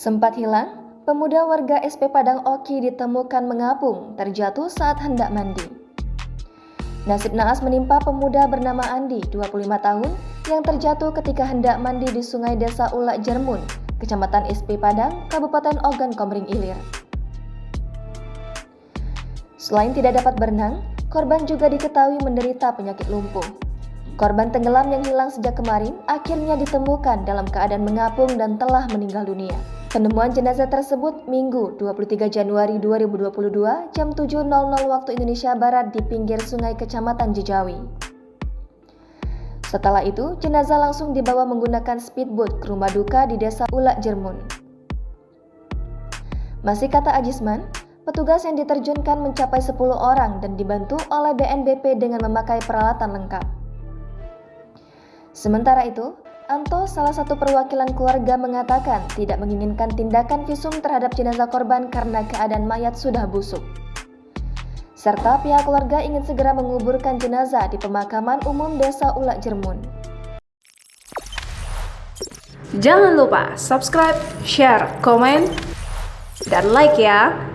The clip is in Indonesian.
Sempat hilang, pemuda warga SP Padang Oki ditemukan mengapung terjatuh saat hendak mandi. Nasib naas menimpa pemuda bernama Andi, 25 tahun, yang terjatuh ketika hendak mandi di Sungai Desa Ulak Jermun, Kecamatan SP Padang, Kabupaten Ogan Komering Ilir. Selain tidak dapat berenang, korban juga diketahui menderita penyakit lumpuh. Korban tenggelam yang hilang sejak kemarin akhirnya ditemukan dalam keadaan mengapung dan telah meninggal dunia. Penemuan jenazah tersebut Minggu 23 Januari 2022 jam 7.00 waktu Indonesia Barat di pinggir sungai Kecamatan Jejawi. Setelah itu, jenazah langsung dibawa menggunakan speedboat ke rumah duka di Desa Ulak Jermun. Masih kata Ajisman, petugas yang diterjunkan mencapai 10 orang dan dibantu oleh BNPB dengan memakai peralatan lengkap. Sementara itu, Anto, salah satu perwakilan keluarga, mengatakan tidak menginginkan tindakan visum terhadap jenazah korban karena keadaan mayat sudah busuk. Serta pihak keluarga ingin segera menguburkan jenazah di pemakaman umum Desa Ulak Jermun. Jangan lupa subscribe, share, komen, dan like ya!